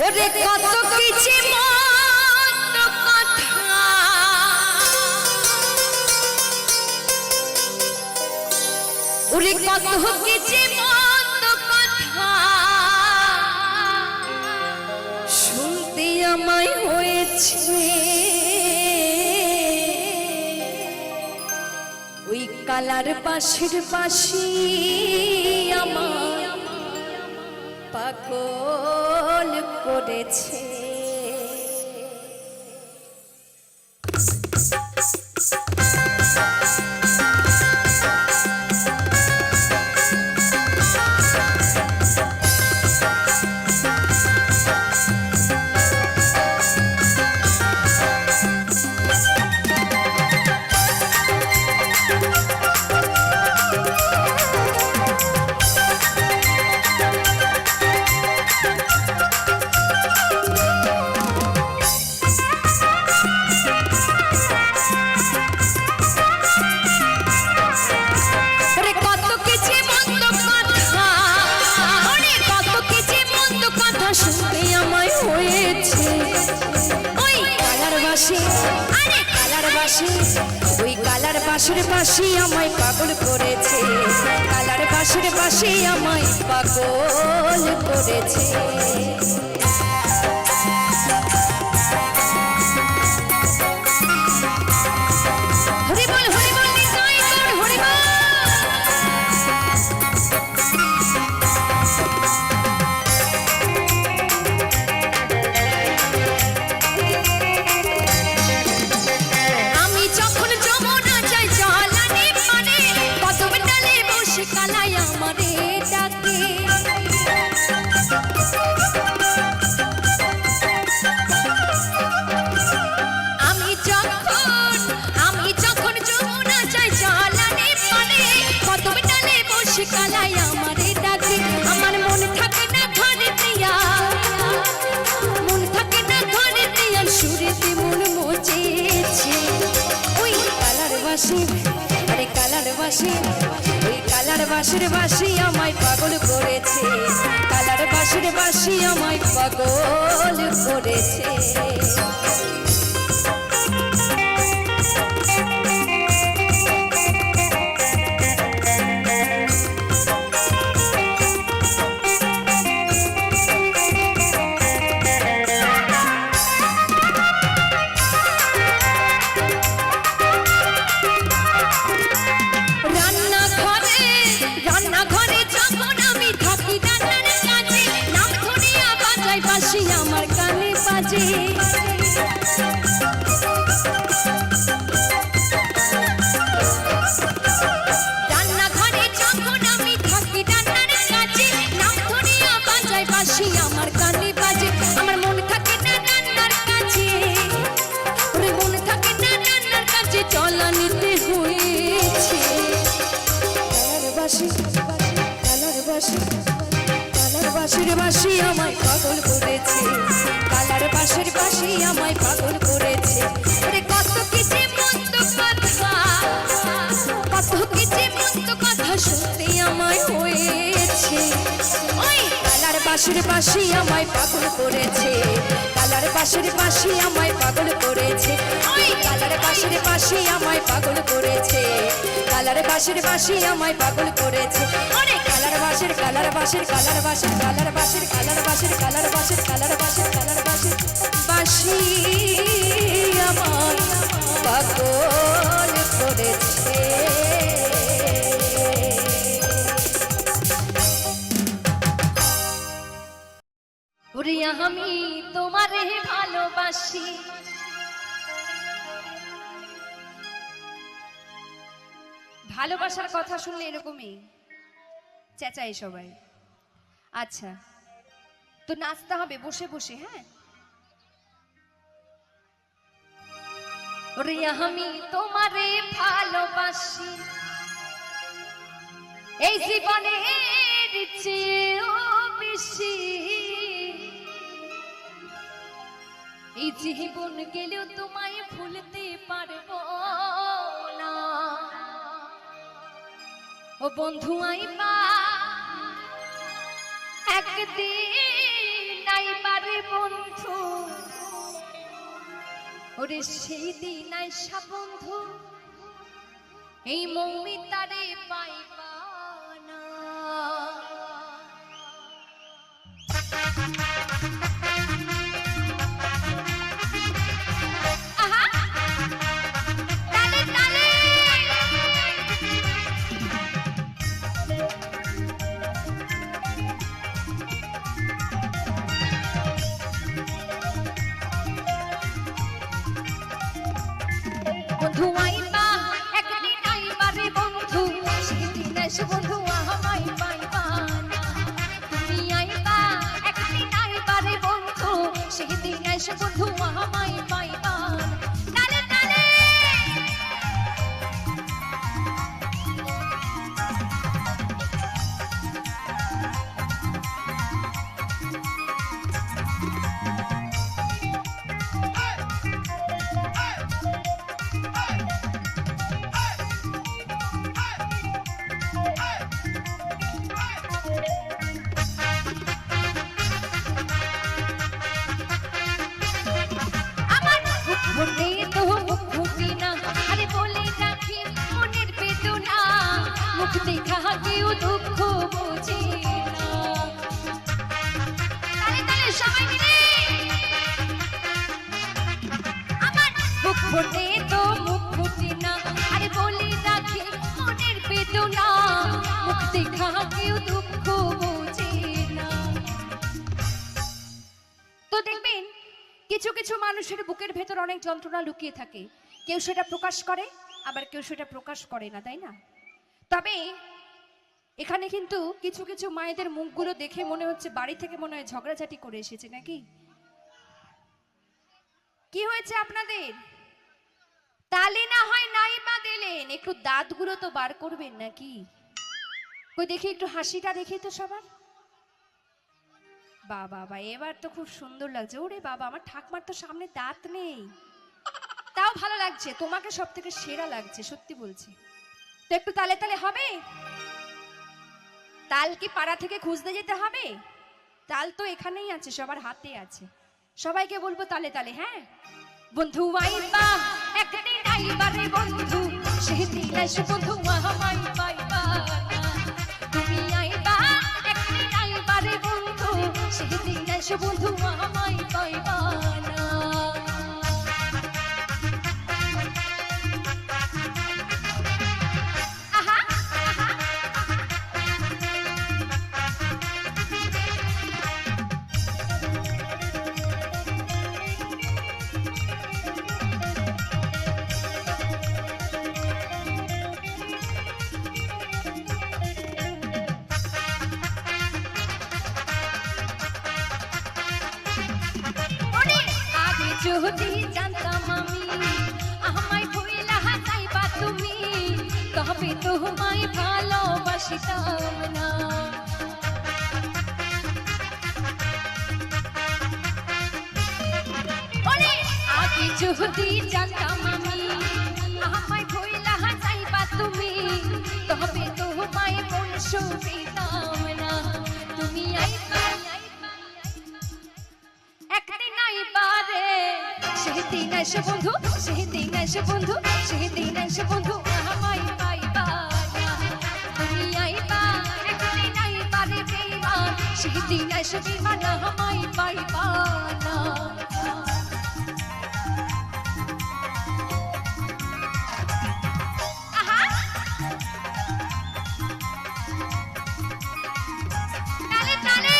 ওরে কত কিছু মন্দ কথা ওরে কত কিছু মন্দ কথা শুনতে আমায় হয়েছে ওই কালার পাশের পাশি আমায় পাগল করেছে ওই কালার বাঁশের বাঁশি আমায় পাগল করেছে কালার বাঁশের বাঁশি আমায় পাগল করেছে আরে কালার বাঁশি ওই কালার বাঁশির বাঁশি আমায় পাগল করেছে কালার বাঁশির বাঁশি আমায় পাগল করেছে আমার কানে বাজে রান্নাঘরে যখন আমি থাকি রান্নার কাছে নাম ধরিয়া বাজায় বাঁশি আমার কানে বাজে আমার মন থাকে না রান্নার কাছে ওরে মন থাকে না রান্নার কাছে চলা নিতে হয়েছে কালার বাঁশি কালার বাঁশি বাঁশির বাঁশি আমায় পাগল করেছে কালার বাঁশির বাঁশি আমায় পাগল করেছে ওরে কত কিছু মন্দ কথা কত কিছু মন্দ কথা শুনতে আমায় হয়েছে ওই কালার বাঁশির বাঁশি আমায় পাগল করেছে কালার বাঁশির বাঁশি আমায় পাগল করেছে ওই কালার বাঁশির বাঁশি আমায় পাগল করেছে কালার বাঁশির বাঁশি আমায় পাগল করেছে ওরে কালার বাঁশির কালার বাঁশির কালার বাঁশির কালার বাঁশির কালার বাঁশির কালার বাঁশির কালার বাঁশির কালার বাঁশির বাঁশি আমায় পাগল করেছে ওরে আমি তোমারে ভালোবাসি ভালোবাসার কথা শুনলে এরকমই চেঁচাই সবাই আচ্ছা তো নাচতে হবে বসে বসে হ্যাঁ ওরে আমি তোমারে ভালোবাসি এই জীবনের চেয়েও বেশি এই জীবন গেলেও তোমায় ভুলতে পারবো না ও বন্ধু আইবা একদিন আইবারে ওরে সেই দিন আইসা বন্ধু এই মৌমিতারে পাইবা না। আহা তালে তালে বন্ধু আইবা একদিন আইবা রে বন্ধু সেদিন এসে বন্ধু আমায় পাইবা না। তুমি আইবা একদিন আইবা রে বন্ধু সেদিন এসে বন্ধু আমায় পাইবা না। তালে তালে মনে তো মুখি না আরে বলে রাখি মনের বেদনা মুখ দেখা কেউ দুঃখ বোঝে না। তালে তালে সবাই মিলে আমার মুখ মনে তো মুখি না আরে বলে রাখি মনের বেদনা মুখ দেখা কেউ দুঃখ বোঝে না। তো দেখবেন কিছু কিছু মানুষের বুকের ভেতর অনেক যন্ত্রণা লুকিয়ে থাকে, কেউ সেটা প্রকাশ করে আবার কেউ সেটা প্রকাশ করে না, তাই না? তবে এখানে কিন্তু কিছু কিছু মায়েদের মুখগুলো দেখে মনে হচ্ছে বাড়ি থেকে মনে হয় ঝগড়াঝাটি করে এসেছে নাকি। কি হয়েছে আপনাদের? তালে না হয় নাই বা দিলেন, একটু দাঁতগুলো তো বার করবেন নাকি। কই দেখি একটু হাসিটা দেখি তো সবার। বাবা বা এবার তো খুব সুন্দর লাগছে। ওরে বাবা আমার ঠাকমার তো সামনে দাঁত নেই, তাও ভালো লাগছে। তোমাকে সব থেকে সেরা লাগছে সত্যি বলছি। তো একটু তালে তালে হবে। তাল কি পাড়া থেকে খুঁজতে যেতে হবে? তাল তো এখানেই আছে, সবার হাতে আছে। সবাইকে বলবো তালে তালে। হ্যাঁ বন্ধু আইবা একদিন আইবা রে বন্ধু সেদিন এসে বন্ধু আমায় পাইবা না। তুমি আইবা একদিন আইবা রে বন্ধু সেদিন এসে বন্ধু আমায় পাইবা না। আহা আহা যদি জানতাম আমি আমায় ভুইলা যাইবা তুমি তবে তোমায় ভালোবাসিতাম না। আগে যদি জানতাম আমি আমায় ভুইলা যাইবা তুমি তবে তোমায় মন সুবিতাম না। তুমি আইবা একদিন আইবা রে সেদিন এসে বন্ধু সেদিন এসে বন্ধু সেদিন এসে বন্ধু আমায় পাইবা না। তুমি আইবা একদিন আইবা রে বেইমান সেদিন এসে বেইমান আমায় পাইবা না। আহা তালে তালে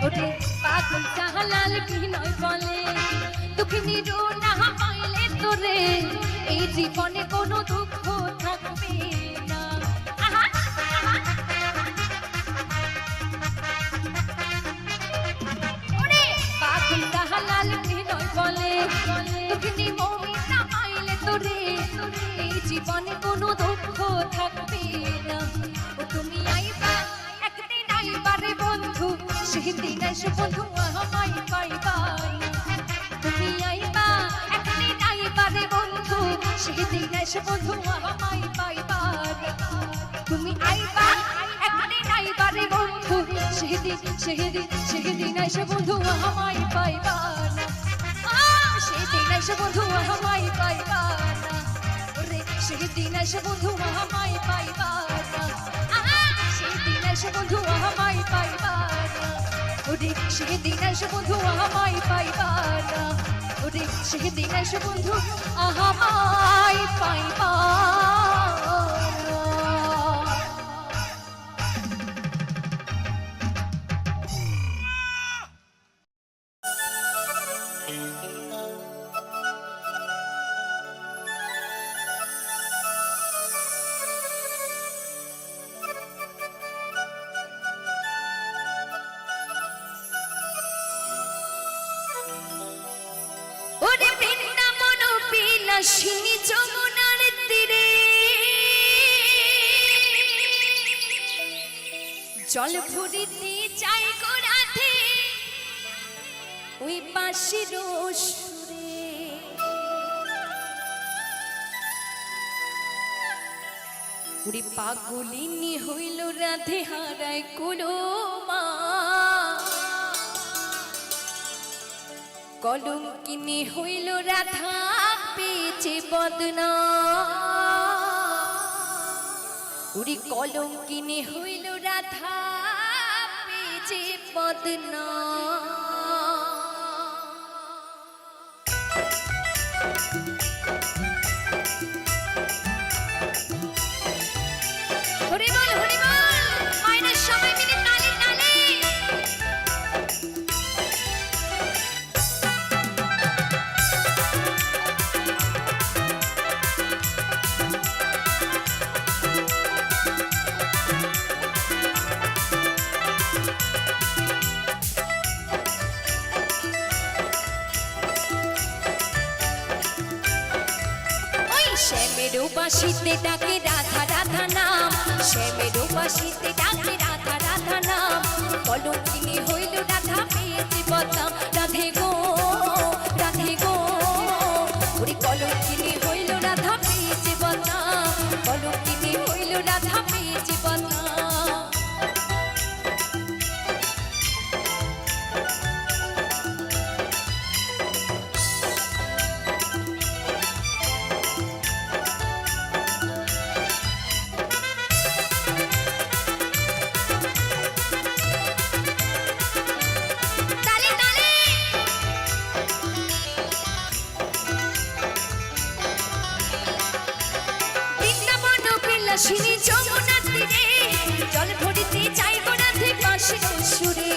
ওরে পাগল জাহালাল বিনয় বলে দুঃখিনী রো না পাইলে তোরে এই জীবনে কোনো দুঃখ থাকবে না। আহা আহা ওরে পাগল জাহালাল বিনয় বলে দুঃখিনী মৌমিতা পাইলে তোরে এই জীবনে কোনো দুঃখ থাকবে না। ও তুমি আইবা একদিন আইবা রে বন্ধু সেদিন এসে বন্ধু আমায় পাইবা না। তুমি আইবা সেদিন এসে বন্ধু আমায় পাইবার তুমি আইবা একদিন আইবারে বন্ধু সেদিন এসে বন্ধু আমায় পাইবার সেদিন এসে বন্ধু আমায় পাইবার ওরে সেদিন এসে বন্ধু আমায় পাইবার সেদিন এসে বন্ধু আমায় পাইবার ওরে সেদিন এসে বন্ধু আমায় পাইবার ওরে সেদিন এসে বন্ধু আমায় পাইবার ওরে বৃন্দাবন বিলাসিনী যমুনার তীরে জল ভরিতে চাই গো রাধে ওই বাঁশির সুরে ওরে পাগলিনী হইল রাধে হারায় কোনো মা কলঙ্কিনী হইল রাধা পেয়েছে বদনাম উড়ি কলঙ্কিনী হইল রাধা পেয়েছে বদনাম হরি বল মায়ের সবাই মিলে তালে তালে শ্যামের বাঁশিতে ডাকে রাধা রাধা নাম শ্যামের বাঁশিতে ডাকে রাধা রাধা নাম কলঙ্কিনী হইল রাধা পেয়েছে বদনাম রাধে গো ওরে কলঙ্কিনী হইল রাধা পেয়েছে বদনাম কলঙ্কিনী হইল রাধা পেয়েছে বদনাম বিলাসিনী যমুনার তীরে জল ভরিতে চাইব রাধে বাঁশির সুরে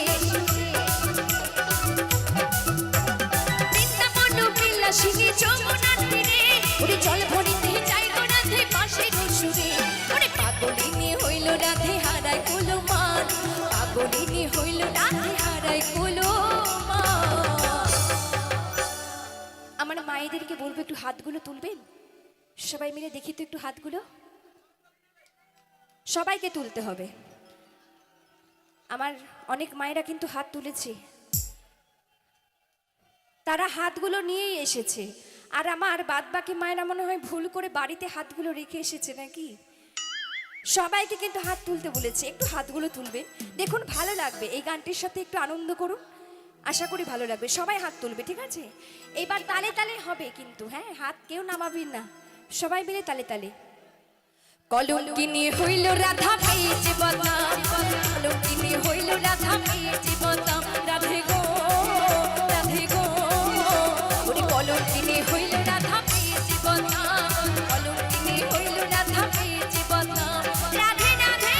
বৃন্দাবন বিলাসিনী যমুনার তীরে ওরে জল ভরিতে চাইব রাধে বাঁশির সুরে ওরে পাগলিনী হইল রাধে হারায় কুলো মান পাগলিনী হইল রাধে হারায় কুলো মান আমার মায়েদেরকে বলবো একটু হাতগুলো তুলবেন সবাই মিলে দেখি তো একটু হাতগুলো সবাইকে তুলতে হবে আমার অনেক মায়েরা কিন্তু হাত তুলেছে তারা হাতগুলো নিয়েই এসেছে আর আমার বাদবাকি মায়েরা মনে হয় ভুল করে বাড়িতে হাতগুলো রেখে এসেছে নাকি সবাইকে কিন্তু হাত তুলতে বলেছে একটু হাতগুলো তুলবে দেখুন ভালো লাগবে এই গানটির সাথে একটু আনন্দ করুন আশা করি ভালো লাগবে সবাই হাত তুলবে ঠিক আছে এবার তালে তালে হবে কিন্তু হ্যাঁ হাত কেউ নামাবেন না সবাই মিলে তালে তালে কলঙ্কিনী হইল রাধা পেয়েছে বদনাম কলঙ্কিনী হইল রাধা পেয়েছে বদনাম রাধে গো ওরে কলঙ্কিনী হইল রাধা পেয়েছে বদনাম কলঙ্কিনী হইল রাধা পেয়েছে বদনাম রাধে রাধে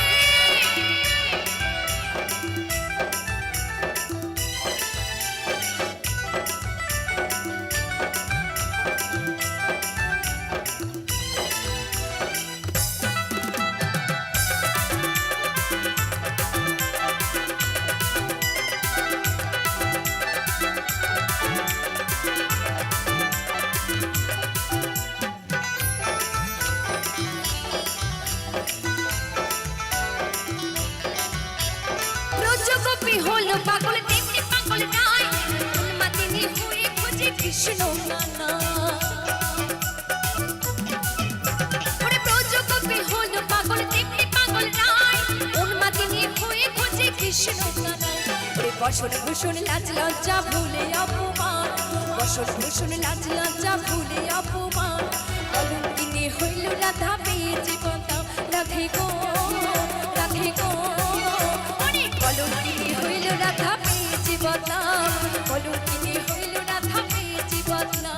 হলো পাগল তেমনি পাগল নাই উন্মাদিনী হয়ে খুঁজে কৃষ্ণ নানা কৃষ্ণ কানাই। ওরে বসন ভূষণ লাজ লজ্জা ভুলে অপমান, বসন ভূষণ লাজ লজ্জা ভুলে অপমান। কলঙ্কিনী হইল রাধা পেয়েছে বদনাম, রাধে গো রাধে গো। ওরে কলঙ্কিনী হইল রাধা পেয়েছে বদনাম, কলঙ্কিনী হইল রাধা পেয়েছে বদনাম।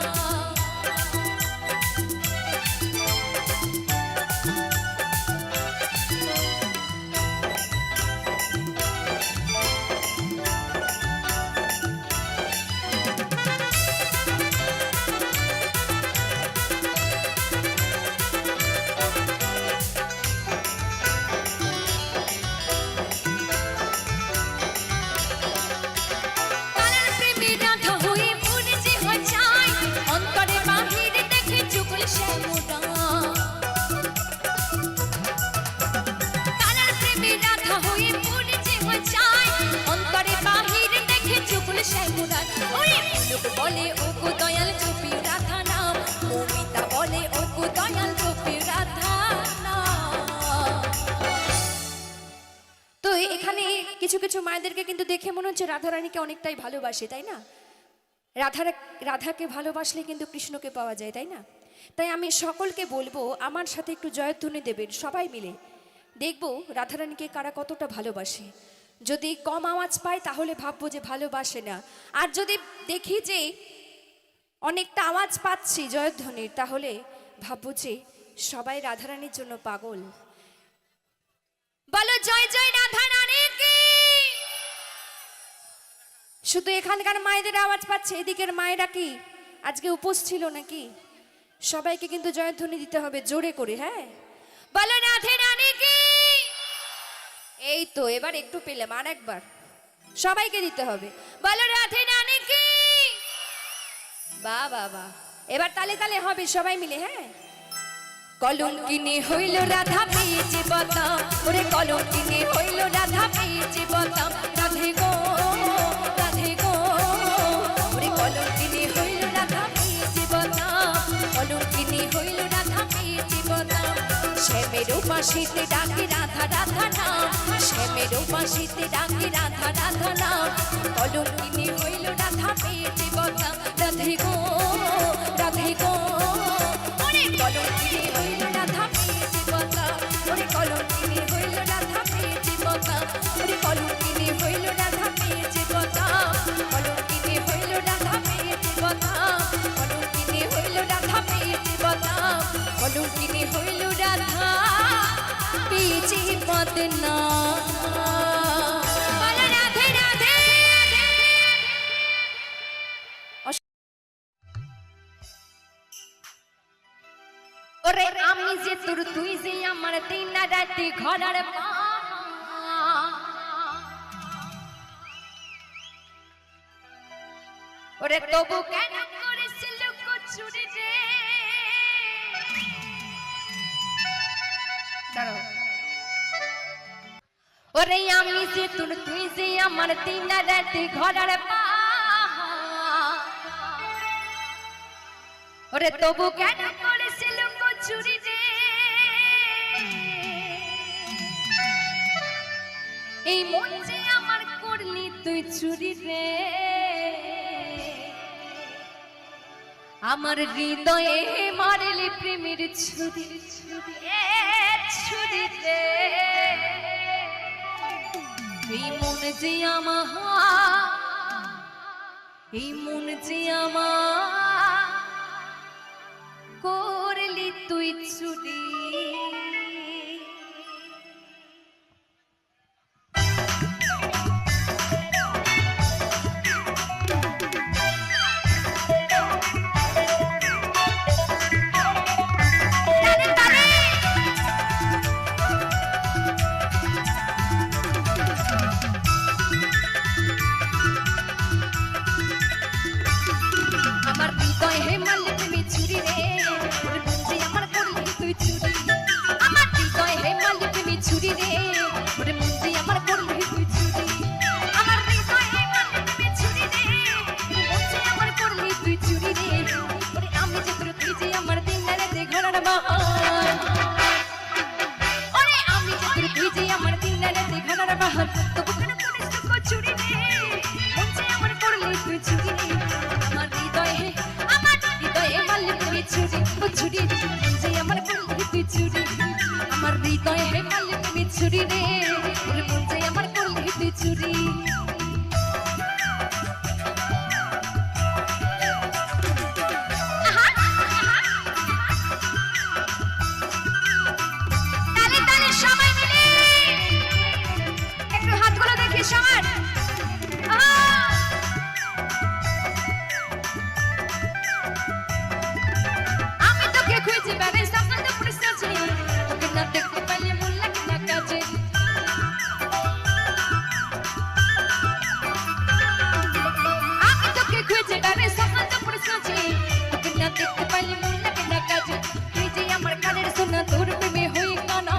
বলে ওগো দয়াল চুপি রাধা নাম, কবিতা বলে ওগো দয়াল চুপি রাধা নাম। তো এখানে কিছু কিছু মায়েদেরকে কিন্তু দেখে মনে হচ্ছে রাধারানীকে অনেকটাই ভালোবাসে, তাই না? রাধাকে ভালোবাসলে কিন্তু কৃষ্ণকে পাওয়া যায়, তাই না? তাই আমি সকলকে বলবো আমার সাথে একটু জয়ধ্বনি দেবেন সবাই মিলে, দেখবো রাধারানীকে কারা কতটা ভালোবাসে। যদি কম আওয়াজ পায় তাহলে ভাববো যে ভালোবাসে না, আর যদি দেখি যে অনেকটা আওয়াজ পাচ্ছি জয়ধ্বনির তাহলে ভাববো যে সবাই রাধারানীর জন্য পাগল। বলো জয় জয় রাধারানী কি। শুধু এখানকার মায়েদের আওয়াজ পাচ্ছে, এদিকের মায়েরা কি আজকে উপোস ছিল নাকি? সবাইকে কিন্তু জয়ধ্বনি দিতে হবে জোরে করে, হ্যাঁ? বলো রাধারানী কি। এই তো এবার একটু পেলাম, আর একবার সবাইকে দিতে হবে। বলো রাধারানী কি। বাহ বাহ বাহ, এবার তালে তালে হবে সবাই মিলে, হ্যাঁ? কলঙ্কিনী হইল রাধা পেয়েছে বদনাম, ওরে কলঙ্কিনী হইল রাধা পেয়েছে বদনাম, রাধে গো রাধে গো। ওরে কলঙ্কিনী হইল রাধা পেয়েছে বদনাম, কলঙ্কিনী হইল রাধা পেয়েছে বদনাম। শ্যামের উপাসীতে ডাকে রাধা রাধা নাম, শ্যামের উপাসীতে ডাকে রাধা রাধা নাম। কলঙ্কিনী হইল রাধা পেয়েছে বদনাম, রাধে গো রাধে গো। ওরে কলঙ্কিনী হইল রাধা পেয়েছে বদনাম, ওরে কলঙ্কিনী হইল রাধা পেয়েছে বদনাম, ওরে কলঙ্কিনী হইল রাধা পেয়েছে বদনাম, কলঙ্কিনী হইল রাধা পেয়েছে বদনাম, কলঙ্কিনী হইল রাধা পেয়েছে বদনাম, কলঙ্কিনী হইল রাধা পেয়েছে বদনাম। ওরে আমি যে তোর তুই যে আমার দিন রাতি ঘরের মা, ওরে তবু কেন করেছিল চুরি রে। ওরে আমি যে তোর তুই যে আমার দিন রাতি ঘরের মা, ওরে তবু কেন করেছিল চুরি রে। এই মন যে আমার করলি তুই চুরি রে, আমার হৃদয়ে মারলি প্রেমের ছুরি ছুরি রে। এই মন যে আমার, এই মন যে আমার করলি তুই চুরি। আমার হৃদয় হে মারলি প্রেমের ছুরি রে, চুরি রে ওরে মন যে আমার করলি তুই চুরি তালে তালে সবাই মিলে একটু হাতগুলো দেখি সবার আমি তোকে খুঁজে বেড়াই সকাল তো পুলিশ আছে তোকে না দেখতে পাইলে মন লাগে না কাজে আমি তোকে খুঁজে বেড়াই সকাল তো পুলিশ আছে তোকে না দেখতে পাইলে মন লাগে না কাজে তুই যে আমার কানের সোনা তোর প্রেমে হই কানা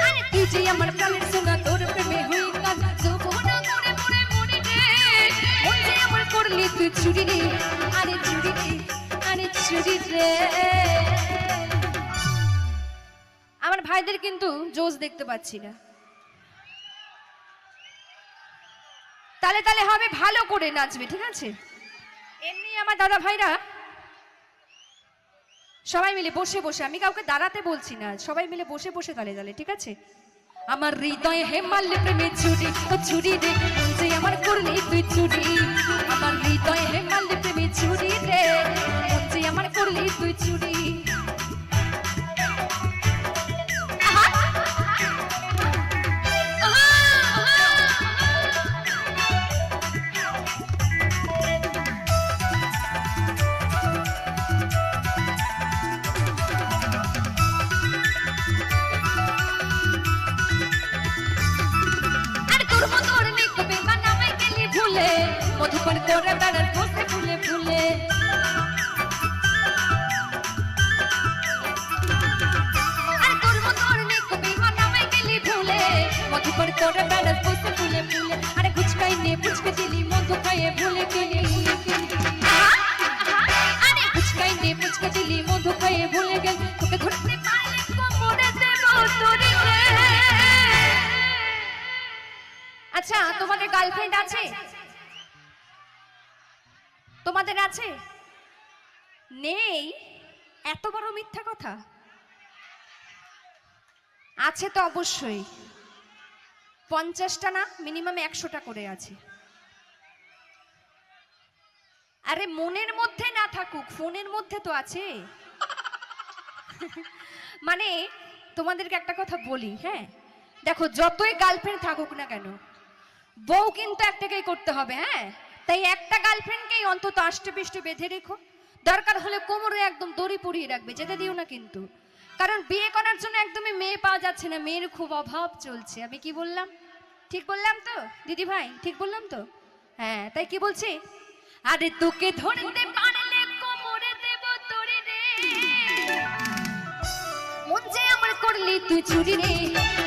আরে তুই যে আমার কানের সোনা তোর প্রেমে হই কানা যৌবনা করে মরে মরে রে মন যে আমার করলি তুই চুরি রে আরে চুরি রে আরে চুরি রে আমার ভাইদের কিন্তু জোশ দেখতে পাচ্ছি না তালে তালে হবে ভালো করে নাচবে ঠিক আছে এমনি আমার দাদা ভাইরা সবাই মিলে বসে বসে আমি কাউকে দাঁড়াতে বলছি না সবাই মিলে বসে বসে তালে তালে ঠিক আছে আমার হৃদয়ে হেমালে প্রেমে চুরি ও চুরি রে মন যে আমার করলি তুই চুরি আমার হৃদয়ে হেমালে প্রেমে চুরি রে মন যে আমার করলি তুই চুরি মধুপন করে বেড়ার বসে ফুলে ফুলে আর তোর মতন কবি মানামে গেলি ভুলে মধুপন করে বেড়ার বসে ফুলে ফুলে আরে গুচকাই নে পুচকে দিলি মধু খাইয়ে ভুলে গেলি আরে গুচকাই নে পুচকে দিলি মধু খাইয়ে ভুলে গেলি তোকে ধরতে পারলে কোমরে দেব তোরে আচ্ছা তোমাদের গার্লফ্রেন্ড আছে তোমাদের আছে নেই এত বড় মিথ্যা কথা আছে তো অবশ্যই 50টা না মিনিমাম 100টা করে আছে আরে মনের মধ্যে না থাকুক ফোনের মধ্যে তো আছে মানে তোমাদেরকে একটা কথা বলি হ্যাঁ দেখো যতই গার্লফ্রেন্ড থাকুক না কেন বউ কিন্তু একটাকেই করতে হবে হ্যাঁ তাই একটা গার্লফ্রেন্ডকেই অন্তত আষ্টে পৃষ্ঠে বেঁধে রেখো দরকার হলে কোমরে একদম দড়ি পরিয়ে রাখবে যেতে দিও না কিন্তু কারণ বিয়ে করার জন্য একদমই মেয়ে পাওয়া যাচ্ছে না মেয়ের খুব অভাব চলছে আমি কি বললাম ঠিক বললাম তো দিদি ভাই ঠিক বললাম তো হ্যাঁ তাই কি বলছি আরে তোকে ধরতে পারলে কোমরে দেব তোরে রে মন যে আমার করলি তুই চুরি রে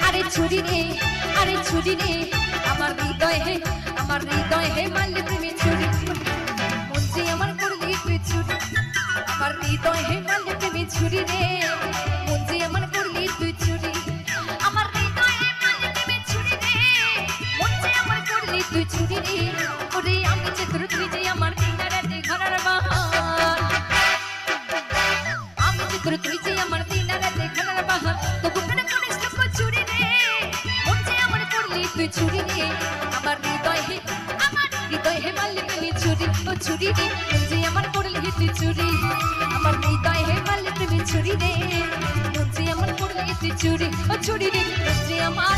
আরে চুরি রে আরে চুরি রে আমার হৃদয় হে মারলি তুমি চুরি মন যে আমার করলি তুই চুরি আমার হৃদয় হে মারলি তুমি চুরি রে মন যে আমার করলি তুই চুরি আমার হৃদয় হে মারলি তুমি চুরি রে মন যে আমার করলি তুই চুরি রে ওরে আমি চিত্র তুই যে আমার দিনারাতে ঘরের বাহার আমি চিত্র তুই যে আমার দিনারাতে ঘরের বাহার তবু কেন করিস লোক চুরি রে মন যে আমার করলি তুই চুরি রে আমার হৃদয় হে মারলি তুমি চুরি ও চুরি রে মন যে আমার করলি তুই চুরি আমার হৃদয় হে মারলি তুমি চুরি রে মন যে আমার করলি তুই চুরি ও চুরি রে মন যে আমার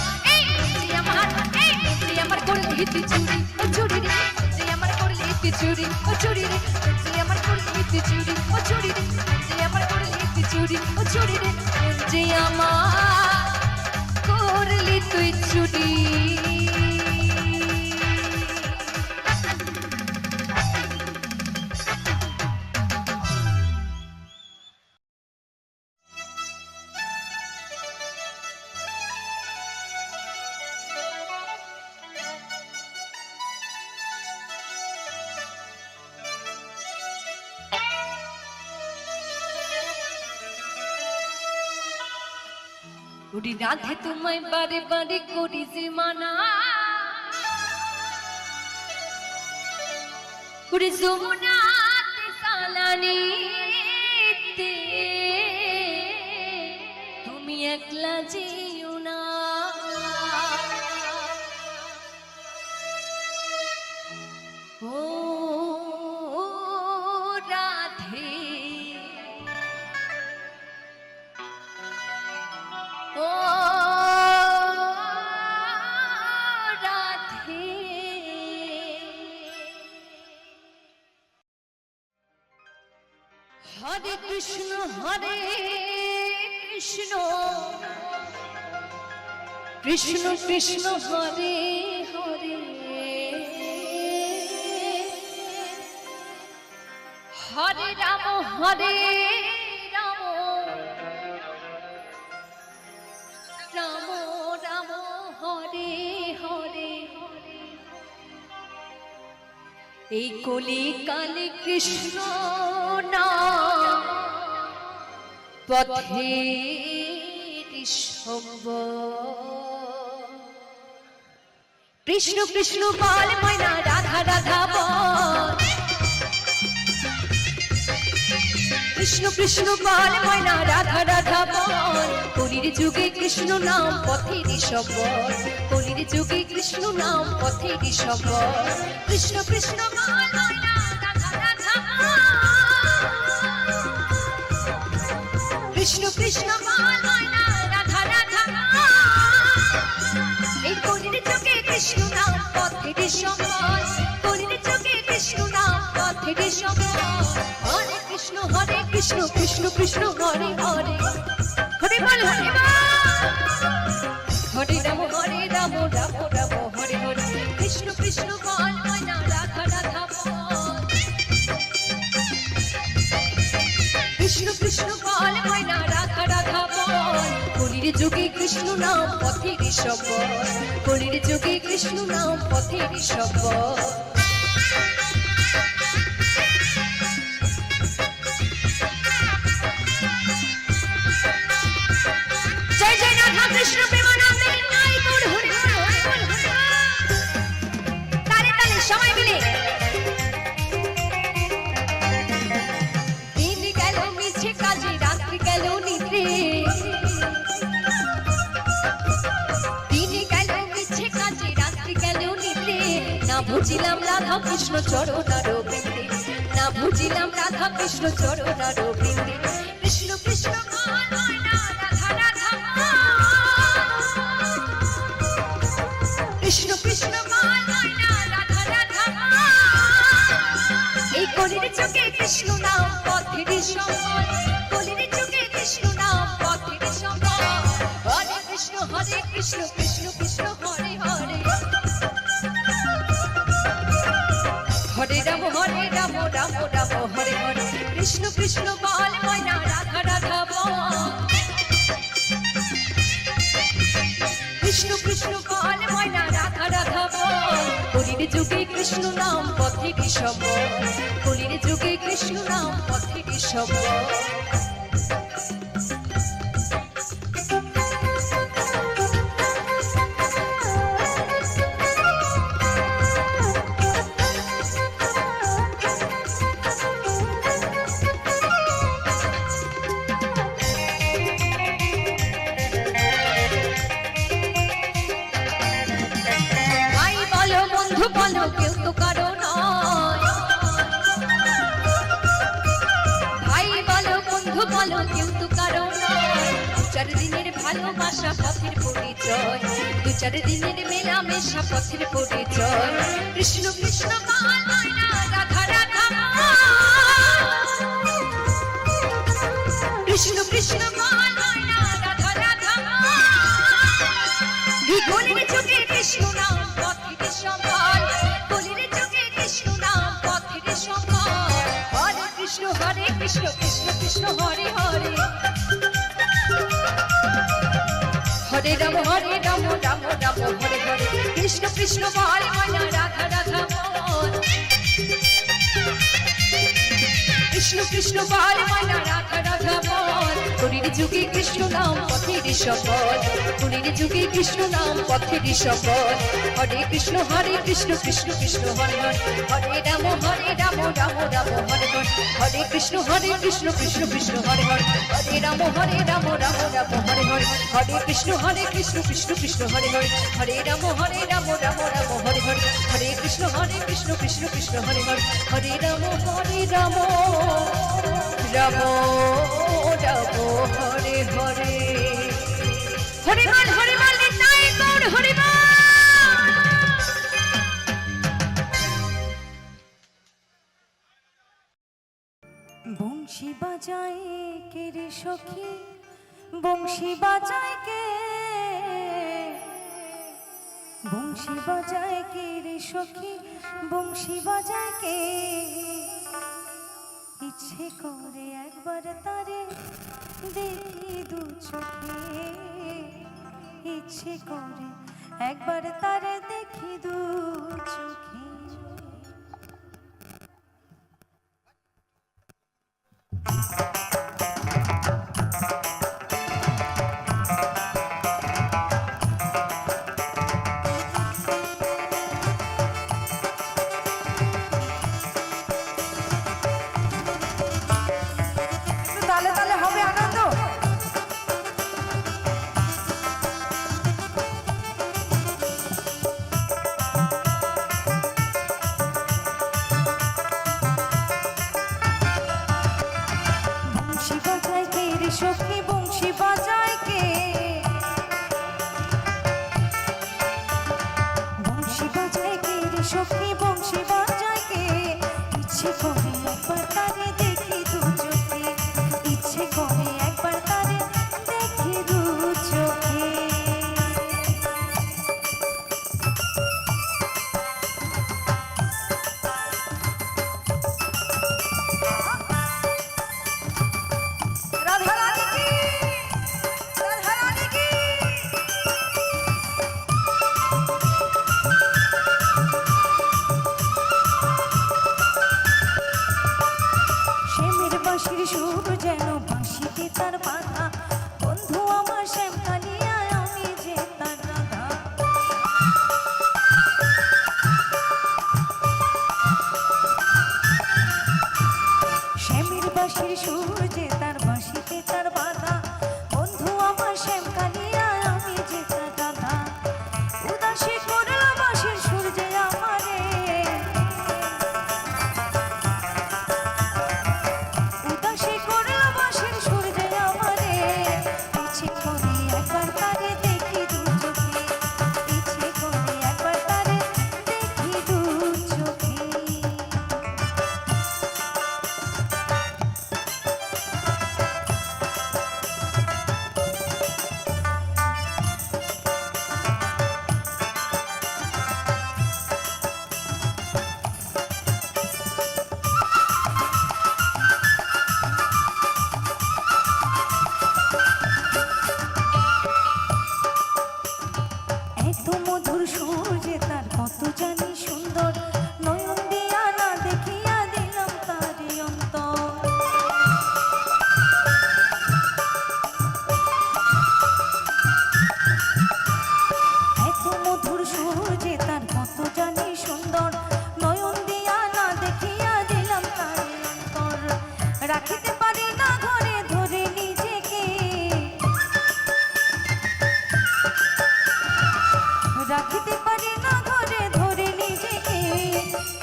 করলি তুই চুরি ও চুরি রে মন যে আমার করলি তুই চুরি ও চুরি রে মন যে আমার করলি তুই চুরি ও চুরি রে মন যে আমার করলি তুই চুরি ও চুরি রে মন যে আমার করলি তুই চুরি উড়ি রাধে তোমায় বারে বারে করি যে মানা উড়ি যমুনাতে কালানিতে তুমি এক একলা যেও না ও রাধে ও রাধে হরে কৃষ্ণ কৃষ্ণ কৃষ্ণ হরে হরে হরে রাম রাম রাম হরে হরে এই কলি কালে কৃষ্ণ নাম পথে কৃষ্ণ কৃষ্ণ বল ময়না রাধা রাধা বল কৃষ্ণ কৃষ্ণ বল ময়না রাধা রাধা বল কলির যুগে কৃষ্ণ নাম পথের সবল কলির যুগে কৃষ্ণ নাম পথের সবল কৃষ্ণ কৃষ্ণ বল ময়না রাধা রাধা কৃষ্ণ কৃষ্ণ বল ময়না রাধা রাধা এই কলির যুগে কৃষ্ণ নাম পথের সবল কলির যুগে কৃষ্ণ নাম পথের সবল হরে কৃষ্ণ কৃষ্ণ কৃষ্ণ হরে হরে হরে বল হরে রাম রাম রাম হরে হরে কৃষ্ণ কৃষ্ণ বল ময়না রাধা রাধা বল কৃষ্ণ কৃষ্ণ বল ময়না রাধা রাধা বল কলির যুগে কৃষ্ণ নাম পথের সবল কলির যুগে কৃষ্ণ নাম পথের সবল জয় জয় রাধা কৃষ্ণ প্রেমানন্দে নাই তোর হরে হরে বল তালে তালে সবাই মিলে দিন গেল মিছে কাজে রাত্রি গেল নিদ্রে দিন গেল মিছে কাজে রাত্রি গেল নিদ্রে না বুঝিলাম রাধা কৃষ্ণ চরণার বৃন্দে না বুঝিলাম রাধা কৃষ্ণ চরণার বৃন্দে কৃষ্ণ কৃষ্ণ বল ময়না রাধা রাধা কৃষ্ণ কৃষ্ণ বল ময়না রাধা রাধা এই কলির যুগে কৃষ্ণ নাম পথের সবল কলির যুগে কৃষ্ণ নাম পথের সবল হরে কৃষ্ণ কৃষ্ণ কৃষ্ণ হরে হরে হরে রাম রাম হরে হরে কৃষ্ণ কৃষ্ণ বল ময়না রাধা রাধা বল কৃষ্ণ কৃষ্ণ বল ময়না রাধা রাধা বল কলির যুগে কৃষ্ণ নাম পথের সবল কলির যুগে কৃষ্ণ নাম পথের সবল বলো কেউ তো কারো নয় ভাই বলো বন্ধু বলো কেউ তো কারো নয় দু চার দিনের ভালোবাসা পথের পরিচয় দু চার দিনের মেলামেশা পথের পরিচয় কৃষ্ণ কৃষ্ণ বল ময়না রাধা রাধা কৃষ্ণ কৃষ্ণ বল ময়না রাধা রাধা কলির যুগে কৃষ্ণ নাম পথের সবল কলির যুগে কৃষ্ণ নাম পথের সবল হরে কৃষ্ণ কৃষ্ণ কৃষ্ণ হরে হরে হরে রাম রাম হরে হরে কৃষ্ণ কৃষ্ণ বল ময়না রাধা রাধা বল কৃষ্ণ কৃষ্ণ বল ময়না রাধা রাধা বল কলির যুগে কৃষ্ণ নাম পথের শপথ, কলির যুগে কৃষ্ণ নাম পথের শপথ। হরে কৃষ্ণ কৃষ্ণ কৃষ্ণ হরে হরে, হরে রাম রাম রাম হরে হরে, হরে কৃষ্ণ কৃষ্ণ কৃষ্ণ হরে হরে, হরে রাম রাম রাম হরে হরে, হরে কৃষ্ণ কৃষ্ণ কৃষ্ণ হরে হরে, হরে রাম রাম রাম হরে হরে, হরে কৃষ্ণ কৃষ্ণ হরে হরে, হরে রাম রাম রাম হরে হরে। হরে বল নিতাই গৌর হরে বল। বংশী বাজায় কে রে সখী, বংশী বাজায় কে, বংশী বাজায় কে রে সখী, বংশী বাজায় কে। ইচ্ছে করে একবার তারে দেখি দু চোখে, ইচ্ছে করে একবার তারে দেখি দু চোখে। তালে তালে হবে আনন্দ। বংশী বাজায় কে রে সখী, বংশী বাজায় কে, বংশী বাজায় কে রে সখী, বংশী বাজায় কে। ইচ্ছে করে একবার তারে দেখি দু চোখে, ইচ্ছে করে একবার তারে দেখি দু চোখে। রাধা রানী কি, রাধা রানী কি। শ্যামের বাঁশির সুর যেন বাঁশিতে তার বাধা, বন্ধু আমার শ্যাম কালিয়া আমি যে তার রাধা। শ্যামের বাঁশির সুর যে তার বাঁশিতে তার বাধা, বন্ধু আমার শ্যাম কালিয়া আমি যে তার রাধা। উদাসী করল বাঁশির সুর যে আমারে, উদাসী করল বাঁশির সুর যে আমারে। ইচ্ছে করে একবার তারে দেখি দু চোখে, ইচ্ছে করে একবার তারে দেখি দু চোখে। এত মধুর সুর যে তার কত জানি সুন্দর, নয়ন দিয়া না দেখিয়া দিলাম তারি অন্তর। এত মধুর সুর যে তার কত জানি সুন্দর, নয়ন দিয়া না দেখিয়া দিলাম তারি অন্তর। রাখিতে পারি না ঘরে ধরে নিজেকে, রাখিতে পারি না ঘরে ধরে নিজেকে।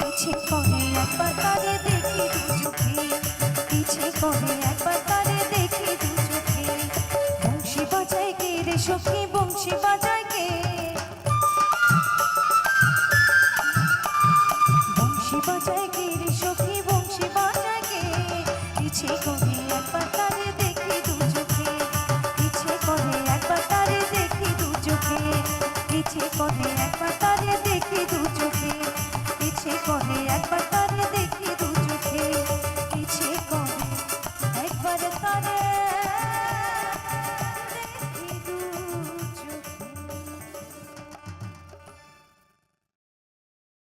ইচ্ছে করে একবার তারে দেখি দু চোখে, ইচ্ছে করে একবার তারে দেখি দু চোখে। বংশী বাজায় কে রে সখী, বংশী বাজায় কে, বংশী বাজায় কে রে সখী, বংশী বাজায় কে। ইচ্ছে করে একবার তারে দেখি দু চোখে, ইচ্ছে করে একবার তারে দেখি দু চোখে, ইচ্ছে করে একবার তারে দেখি দু চোখে।